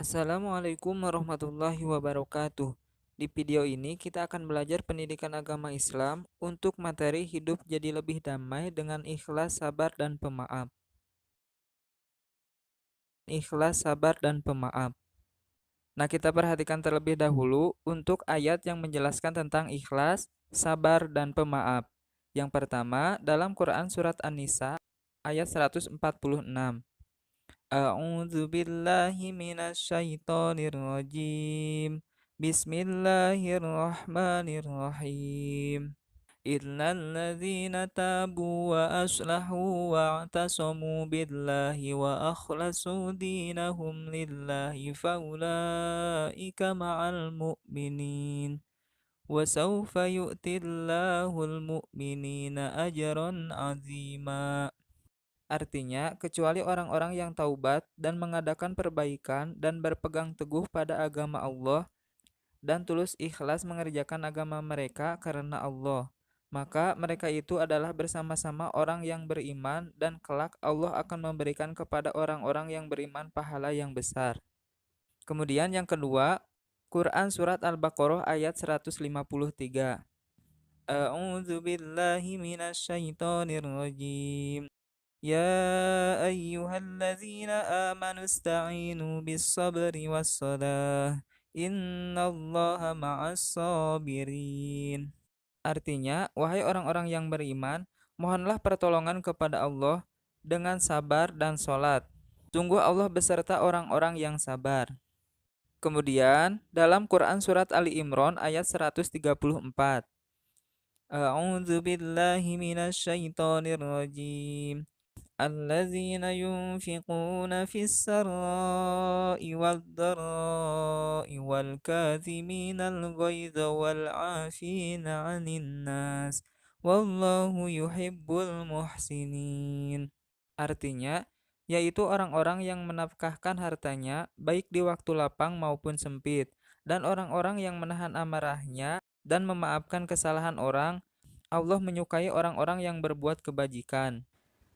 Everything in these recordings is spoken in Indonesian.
Assalamualaikum warahmatullahi wabarakatuh. Di video ini kita akan belajar pendidikan agama Islam untuk materi hidup jadi lebih damai dengan ikhlas, sabar, dan pemaaf. Ikhlas, sabar, dan pemaaf. Nah, kita perhatikan terlebih dahulu untuk ayat yang menjelaskan tentang ikhlas, sabar, dan pemaaf. Yang pertama, dalam Quran Surat An-Nisa ayat 146. A'udzu billahi minasyaitonir rajim. Bismillahirrahmanirrahim. Illal ladzina tabu wa aslahu wa i'tasamu billahi wa akhlasu dinahum lillahi faulaika ma'al mu'minin wa sawfa yu'tillahul mu'minina ajran 'azima. Artinya, kecuali orang-orang yang taubat dan mengadakan perbaikan dan berpegang teguh pada agama Allah dan tulus ikhlas mengerjakan agama mereka karena Allah, maka mereka itu adalah bersama-sama orang yang beriman dan kelak Allah akan memberikan kepada orang-orang yang beriman pahala yang besar. Kemudian yang kedua, Quran Surat Al-Baqarah ayat 153. A'udzu billahi minasyaitonir rajim. Ya ayyuhalladzina amanu ista'inu bis-sabri was-salah. Innallaha ma'as sabirin. Artinya, wahai orang-orang yang beriman, mohonlah pertolongan kepada Allah dengan sabar dan sholat. Sungguh Allah beserta orang-orang yang sabar. Kemudian, dalam Quran Surat Ali Imran ayat 134. A'udzu billahi minasyaitonir rajim. الذين ينفقون في السراء والضراء والكاظمين الغيظ والعافين عن الناس والله يحب المحسنين. Artinya, yaitu orang-orang yang menafkahkan hartanya baik di waktu lapang maupun sempit, dan orang-orang yang menahan amarahnya dan memaafkan kesalahan orang. Allah menyukai orang-orang yang berbuat kebajikan.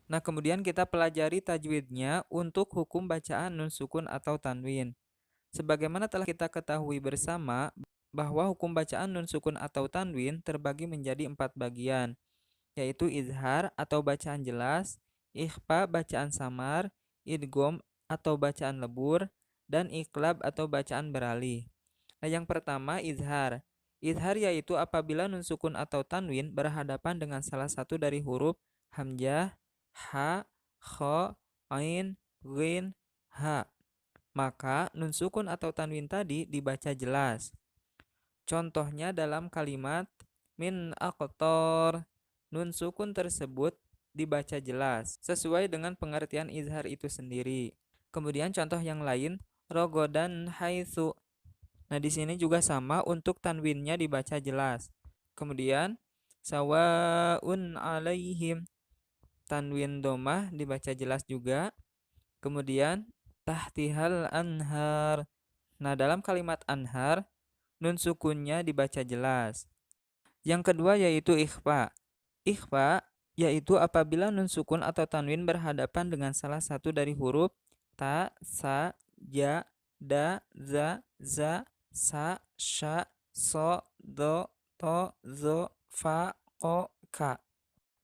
Nah, kemudian kita pelajari tajwidnya untuk hukum bacaan nun sukun atau tanwin. Sebagaimana telah kita ketahui bersama bahwa hukum bacaan nun sukun atau tanwin terbagi menjadi 4 bagian, yaitu izhar atau bacaan jelas, ikhfa bacaan samar, idgham atau bacaan lebur, dan iqlab atau bacaan beralih. Nah, yang pertama izhar. Izhar yaitu apabila nun sukun atau tanwin berhadapan dengan salah satu dari huruf hamzah, ha, kho, ain, ghin, ha. Maka nun sukun atau tanwin tadi dibaca jelas. Contohnya dalam kalimat min aqtor, nun sukun tersebut dibaca jelas sesuai dengan pengertian izhar itu sendiri. Kemudian contoh yang lain, rogodan haitsu. Nah, di sini juga sama untuk tanwinnya dibaca jelas. Kemudian sawaun alaihim, tanwin domah dibaca jelas juga. Kemudian tahtihal anhar. Nah, dalam kalimat anhar nun sukunnya dibaca jelas. Yang kedua yaitu ikhfa. Ikhfa yaitu apabila nun sukun atau tanwin berhadapan dengan salah satu dari huruf ta, sa, ja, da, za, za, sa, sya, so, do, to, zo, fa, ko, ka.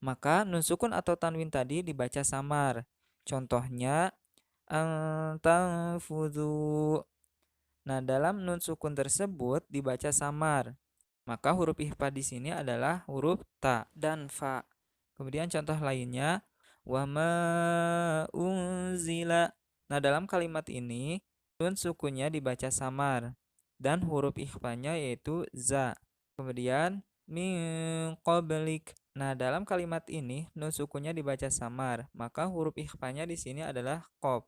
Maka nun sukun atau tanwin tadi dibaca samar. Contohnya antanfudu. Nah, dalam nun sukun tersebut dibaca samar. Maka huruf ikhfa di sini adalah huruf ta dan fa. Kemudian contoh lainnya wama unzila. Nah, dalam kalimat ini nun sukunnya dibaca samar dan huruf ikhfanya yaitu za. Kemudian min qablik. Nah, dalam kalimat ini nun sukunnya dibaca samar, maka huruf ikhfanya di sini adalah qaf.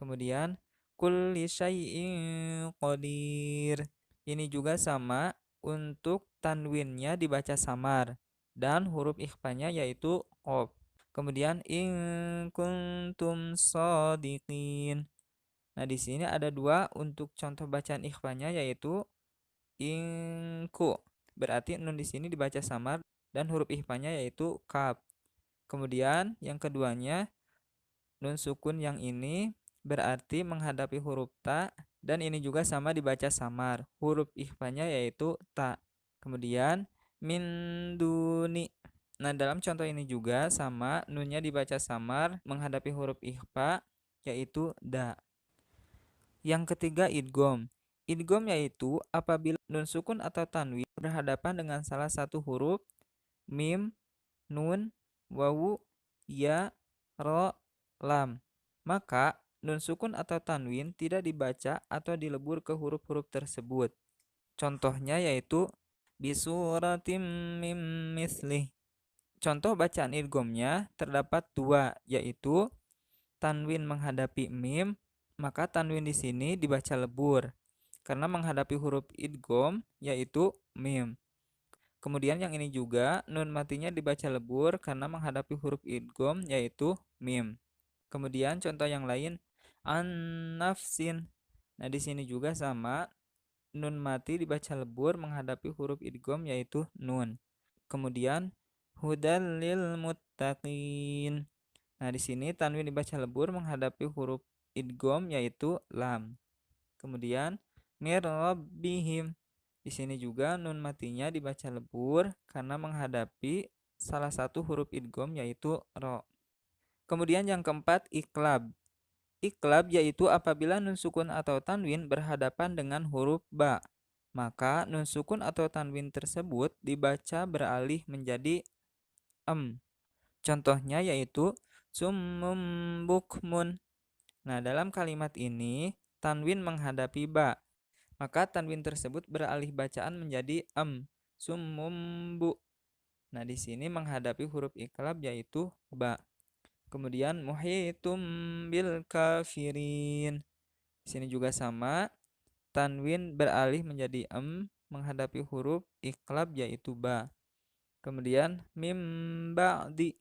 Kemudian kulli syai'in qadir. Ini juga sama untuk tanwinnya dibaca samar dan huruf ikhfanya yaitu qaf. Kemudian in kuntum shadiqin. Nah, di sini ada dua untuk contoh bacaan ikhfanya yaitu inku. Berarti nun di sini dibaca samar dan huruf ikhfanya yaitu kaf. Kemudian yang keduanya nun sukun yang ini berarti menghadapi huruf ta Dan ini juga sama dibaca samar. Huruf ikhfanya yaitu ta. Kemudian min duni. Nah, dalam contoh ini juga sama, nunnya dibaca samar menghadapi huruf ikhfa yaitu da. Yang ketiga idgham. Idgham yaitu apabila nun sukun atau tanwin berhadapan dengan salah satu huruf mim, nun, wawu, ya, ro, lam. Maka nun sukun atau tanwin tidak dibaca atau dilebur ke huruf-huruf tersebut. Contohnya yaitu bisuratim mim mislih. Contoh bacaan idghamnya terdapat dua, yaitu tanwin menghadapi mim, maka tanwin di sini dibaca lebur karena menghadapi huruf idgham yaitu mim. Kemudian yang ini juga nun matinya dibaca lebur karena menghadapi huruf idgham yaitu mim. Kemudian contoh yang lain an-nafsin. Nah, di sini juga sama, nun mati dibaca lebur menghadapi huruf idgham yaitu nun. Kemudian hudal lil muttaqin. Nah, di sini tanwin dibaca lebur menghadapi huruf idgham yaitu lam. Kemudian mir rabbihim. Di sini juga nun matinya dibaca lebur karena menghadapi salah satu huruf idgham yaitu ro. Kemudian yang keempat iklab. Iklab yaitu apabila nun sukun atau tanwin berhadapan dengan huruf ba. Maka nun sukun atau tanwin tersebut dibaca beralih menjadi em. Contohnya yaitu summum bukmun. Nah, dalam kalimat ini tanwin menghadapi ba. Maka tanwin tersebut beralih bacaan menjadi em. Summum bu. Nah, di sini menghadapi huruf iklab yaitu ba. Kemudian muhitum bil kafirin. Di sini juga sama, tanwin beralih menjadi em menghadapi huruf iklab yaitu ba. Kemudian mim ba'di.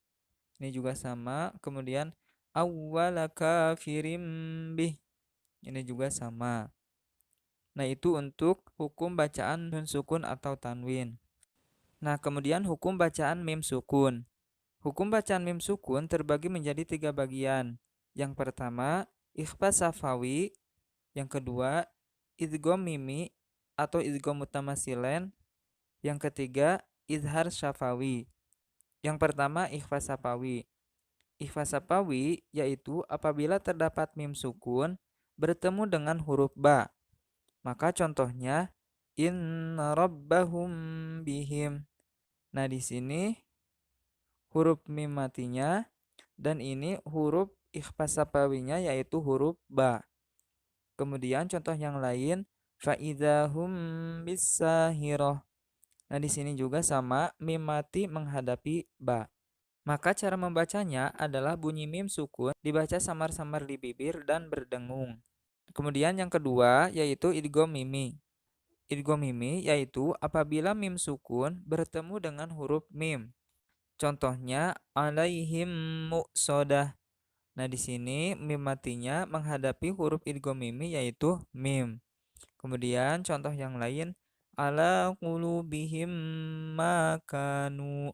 Ini juga sama. Kemudian awwala kafirim bih. Ini juga sama. Nah, itu untuk hukum bacaan nun sukun atau tanwin. Nah, kemudian hukum bacaan mim sukun. Hukum bacaan mim sukun terbagi menjadi 3 bagian. Yang pertama, ikhfa safawi. Yang kedua, idgham mimi atau idgham mutamasilen. Yang ketiga, izhar syafawi. Yang pertama, ikhfa safawi. Ikhfa safawi yaitu apabila terdapat mim sukun bertemu dengan huruf ba. Maka contohnya inna rabbahum bihim. Nah, di sini huruf mim matinya dan ini huruf ikhfa safawinya yaitu huruf ba. Kemudian contoh yang lain faidahum bisahirah. Nah, di sini juga sama, mim mati menghadapi ba. Maka cara membacanya adalah bunyi mim sukun dibaca samar-samar di bibir dan berdengung. Kemudian yang kedua yaitu idgham mimi. Idgham mimi yaitu apabila mim sukun bertemu dengan huruf mim. Contohnya alaihim muqsadah. Nah, di sini mim matinya menghadapi huruf idgham mimi yaitu mim. Kemudian contoh yang lain ala qulubihim makanu.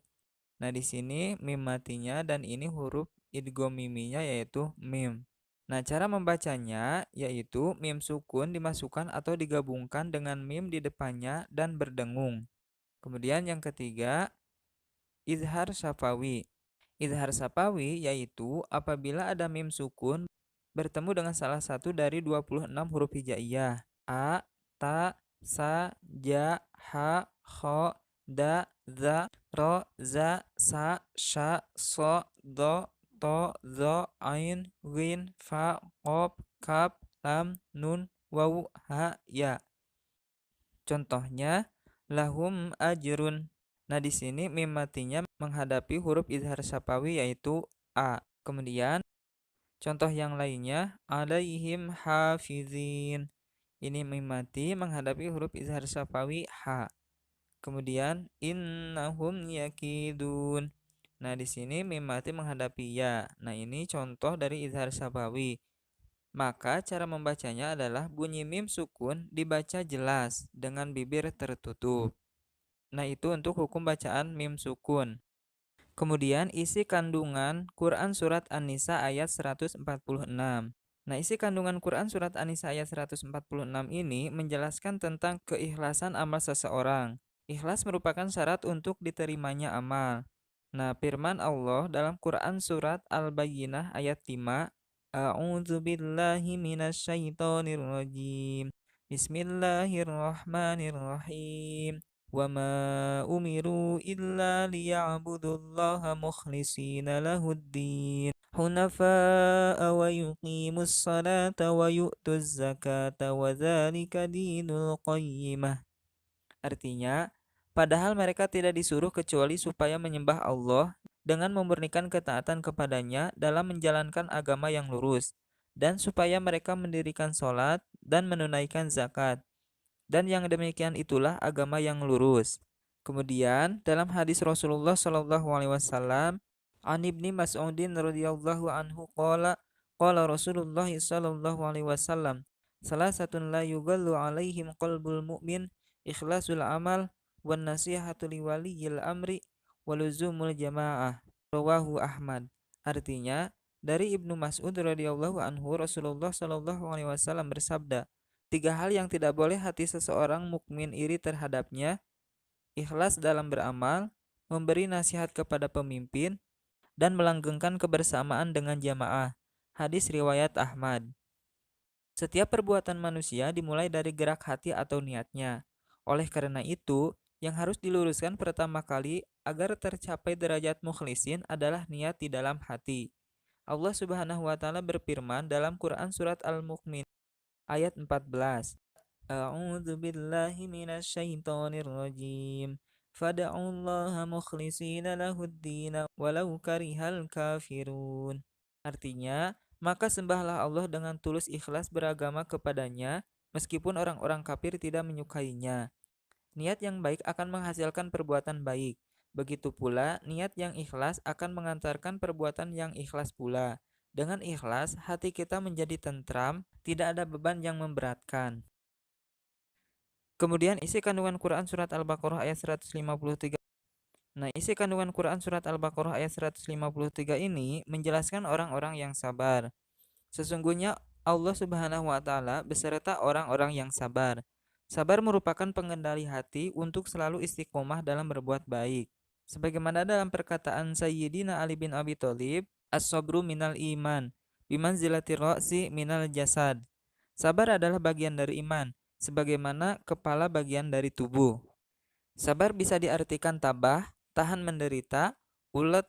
Nah, di sini mim matinya dan ini huruf idgham miminya yaitu mim. Nah, cara membacanya yaitu mim sukun dimasukkan atau digabungkan dengan mim di depannya dan berdengung. Kemudian yang ketiga, izhar syafawi. Izhar syafawi yaitu apabila ada mim sukun bertemu dengan salah satu dari 26 huruf hijaiyah. A, ta, sa, ja, ha, kho, da, za, ro, za, sa, sha, so, do, to, zo, ain, ghin, fa, qaf, kaf, lam, nun, wawu, ha, ya. Contohnya lahum ajrun. Nah, di sini mim matinya menghadapi huruf izhar syafawi yaitu a. Kemudian contoh yang lainnya alaihim hafizin. Ini mim mati menghadapi huruf izhar syafawi ha. Kemudian innahum yakidun. Nah, di sini mim mati menghadapi ya. Nah, ini contoh dari izhar syafawi. Maka cara membacanya adalah bunyi mim sukun dibaca jelas dengan bibir tertutup. Nah, itu untuk hukum bacaan mim sukun. Kemudian isi kandungan Quran Surat An-Nisa ayat 146. Nah, isi kandungan Quran surat An-Nisa ayat 146 ini menjelaskan tentang keikhlasan amal seseorang. Ikhlas merupakan syarat untuk diterimanya amal. Nah, firman Allah dalam Quran surat Al-Bayyinah ayat 5, A'udzu billahi minasyaitonir rajim. Bismillahirrahmanirrahim. Wa ma umiru illa liya'budullaha mukhlishina lahuddin hunafa'a wa yuqimus salata wa yu'tuz zakata wa dzalika dinul qayyimah. Artinya, padahal mereka tidak disuruh kecuali supaya menyembah Allah dengan memurnikan ketaatan kepadanya dalam menjalankan agama yang lurus, dan supaya mereka mendirikan sholat dan menunaikan zakat. Dan yang demikian itulah agama yang lurus. Kemudian dalam hadis Rasulullah Shallallahu Alaihi Wasallam, An ibni Mas'udin radhiyallahu anhu qala Rasulullah Shallallahu Alaihi Wasallam, salah satun la yugallu alaihim qalbul mu'min ikhlasul amal wan nasihatu liwaliyil amri waluzumul jamaah. Rawahu Ahmad. Artinya, dari Ibnu Mas'ud radhiyallahu anhu, Rasulullah Shallallahu Alaihi Wasallam bersabda, tiga hal yang tidak boleh hati seseorang mukmin iri terhadapnya: ikhlas dalam beramal, memberi nasihat kepada pemimpin, dan melanggengkan kebersamaan dengan jamaah. Hadis riwayat Ahmad. Setiap perbuatan manusia dimulai dari gerak hati atau niatnya. Oleh karena itu, yang harus diluruskan pertama kali agar tercapai derajat mukhlisin adalah niat di dalam hati. Allah Subhanahu wa taala berfirman dalam Quran surat Al-Mu'min ayat 14. A'udzu billahi minasyaitonir rajim. Fad'ullaha mukhlishina lahuddin walau karihal kafirun. Artinya, maka sembahlah Allah dengan tulus ikhlas beragama kepadanya, meskipun orang-orang kafir tidak menyukainya. Niat yang baik akan menghasilkan perbuatan baik. Begitu pula, niat yang ikhlas akan mengantarkan perbuatan yang ikhlas pula. Dengan ikhlas, hati kita menjadi tentram, tidak ada beban yang memberatkan. Kemudian isi kandungan Quran surat Al-Baqarah ayat 153. Nah, isi kandungan Quran surat Al-Baqarah ayat 153 ini menjelaskan orang-orang yang sabar. Sesungguhnya Allah Subhanahu wa taala beserta orang-orang yang sabar. Sabar merupakan pengendali hati untuk selalu istiqomah dalam berbuat baik. Sebagaimana dalam perkataan Sayyidina Ali bin Abi Thalib, as-sabru minal iman, bimanzilati ra'si minal jasad. Sabar adalah bagian dari iman, sebagaimana kepala bagian dari tubuh. Sabar bisa diartikan tabah, tahan menderita, ulet,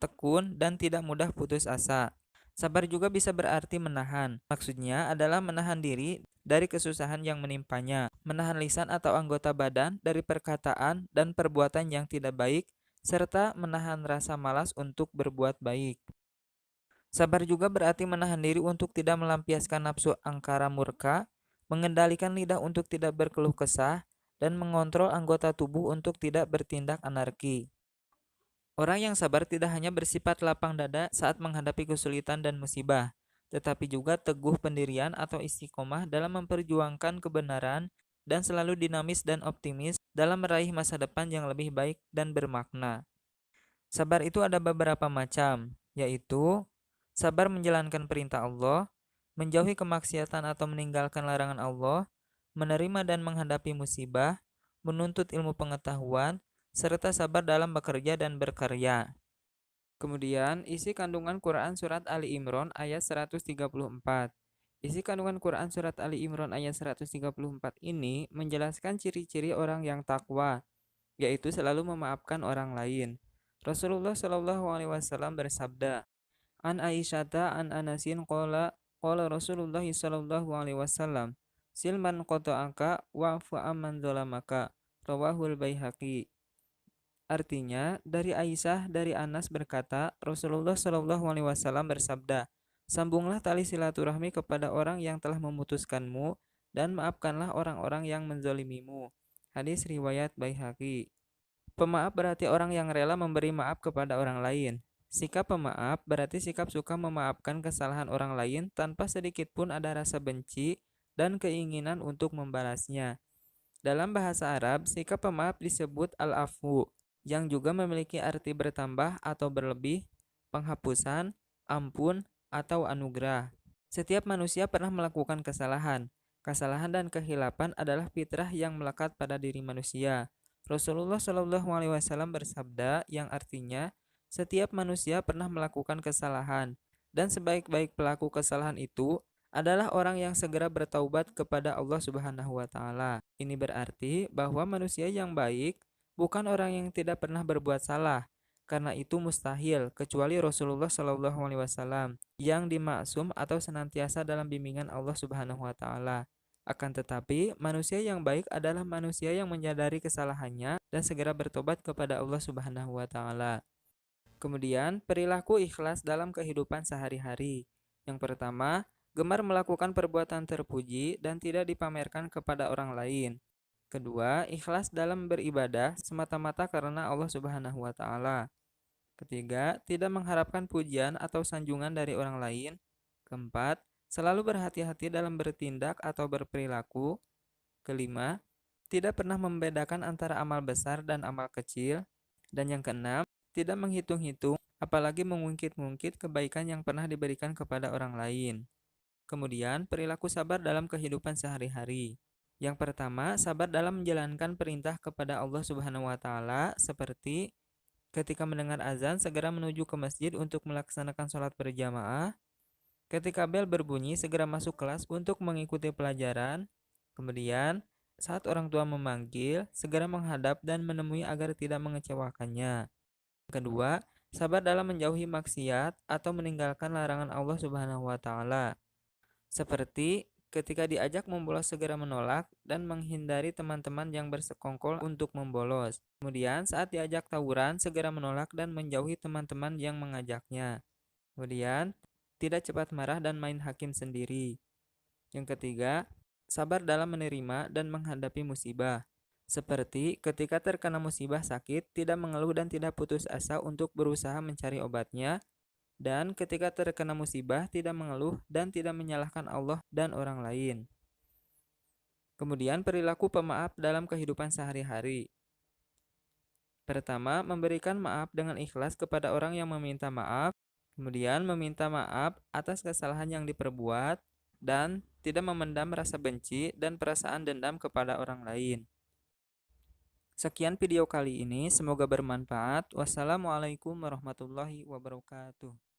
tekun, dan tidak mudah putus asa. Sabar juga bisa berarti menahan. Maksudnya adalah menahan diri dari kesusahan yang menimpanya, menahan lisan atau anggota badan dari perkataan dan perbuatan yang tidak baik, serta menahan rasa malas untuk berbuat baik. Sabar juga berarti menahan diri untuk tidak melampiaskan nafsu angkara murka, mengendalikan lidah untuk tidak berkeluh kesah, dan mengontrol anggota tubuh untuk tidak bertindak anarki. Orang yang sabar tidak hanya bersifat lapang dada saat menghadapi kesulitan dan musibah, tetapi juga teguh pendirian atau istiqomah dalam memperjuangkan kebenaran dan selalu dinamis dan optimis dalam meraih masa depan yang lebih baik dan bermakna. Sabar itu ada beberapa macam, yaitu sabar menjalankan perintah Allah, menjauhi kemaksiatan atau meninggalkan larangan Allah, menerima dan menghadapi musibah, menuntut ilmu pengetahuan, serta sabar dalam bekerja dan berkarya. Kemudian, isi kandungan Quran Surat Ali Imran ayat 134. Isi kandungan Quran Surat Ali Imran ayat 134 ini menjelaskan ciri-ciri orang yang takwa, yaitu selalu memaafkan orang lain. Rasulullah Shallallahu Alaihi Wasallam bersabda, An Aisyata an Anasin qala Rasulullah Shallallahu Alaihi Wasallam, silman qata'aka wa'fu amman zalamaka. Rawahul Baihaqi. Artinya, dari Aisyah dari Anas berkata, Rasulullah Shallallahu Alaihi Wasallam bersabda, sambunglah tali silaturahmi kepada orang yang telah memutuskanmu dan maafkanlah orang-orang yang menzalimimu. Hadis riwayat Baihaqi. Pemaaf berarti orang yang rela memberi maaf kepada orang lain. Sikap pemaaf berarti sikap suka memaafkan kesalahan orang lain tanpa sedikit pun ada rasa benci dan keinginan untuk membalasnya. Dalam bahasa Arab, sikap pemaaf disebut al-afu, yang juga memiliki arti bertambah atau berlebih, penghapusan, ampun, atau anugerah. Setiap manusia pernah melakukan kesalahan. Kesalahan dan kehilapan adalah fitrah yang melekat pada diri manusia. Rasulullah Shallallahu Alaihi Wasallam bersabda yang artinya setiap manusia pernah melakukan kesalahan dan sebaik-baik pelaku kesalahan itu adalah orang yang segera bertaubat kepada Allah Subhanahu wa taala. Ini berarti bahwa manusia yang baik bukan orang yang tidak pernah berbuat salah. Karena itu mustahil kecuali Rasulullah Shallallahu Alaihi Wasallam yang dimaksum atau senantiasa dalam bimbingan Allah Subhanahu wa taala. Akan tetapi, manusia yang baik adalah manusia yang menyadari kesalahannya dan segera bertobat kepada Allah Subhanahu wa taala. Kemudian, perilaku ikhlas dalam kehidupan sehari-hari. Yang pertama, gemar melakukan perbuatan terpuji dan tidak dipamerkan kepada orang lain. Kedua, ikhlas dalam beribadah semata-mata karena Allah Subhanahu wa taala. Ketiga, tidak mengharapkan pujian atau sanjungan dari orang lain. Keempat, selalu berhati-hati dalam bertindak atau berperilaku. Kelima, tidak pernah membedakan antara amal besar dan amal kecil. Dan yang keenam, tidak menghitung-hitung, apalagi mengungkit-ungkit kebaikan yang pernah diberikan kepada orang lain. Kemudian, perilaku sabar dalam kehidupan sehari-hari. Yang pertama, sabar dalam menjalankan perintah kepada Allah Subhanahu wa taala seperti ketika mendengar azan segera menuju ke masjid untuk melaksanakan sholat berjamaah. Ketika bel berbunyi segera masuk kelas untuk mengikuti pelajaran. Kemudian, saat orang tua memanggil, segera menghadap dan menemui agar tidak mengecewakannya. Kedua, sabar dalam menjauhi maksiat atau meninggalkan larangan Allah Subhanahu wa taala. Seperti ketika diajak membolos segera menolak dan menghindari teman-teman yang bersekongkol untuk membolos. Kemudian saat diajak tawuran segera menolak dan menjauhi teman-teman yang mengajaknya. Kemudian tidak cepat marah dan main hakim sendiri. Yang ketiga, sabar dalam menerima dan menghadapi musibah. Seperti ketika terkena musibah sakit, tidak mengeluh dan tidak putus asa untuk berusaha mencari obatnya, dan ketika terkena musibah tidak mengeluh dan tidak menyalahkan Allah dan orang lain. Kemudian perilaku pemaaf dalam kehidupan sehari-hari. Pertama, memberikan maaf dengan ikhlas kepada orang yang meminta maaf. Kemudian meminta maaf atas kesalahan yang diperbuat dan tidak memendam rasa benci dan perasaan dendam kepada orang lain. Sekian video kali ini, semoga bermanfaat. Wassalamualaikum warahmatullahi wabarakatuh.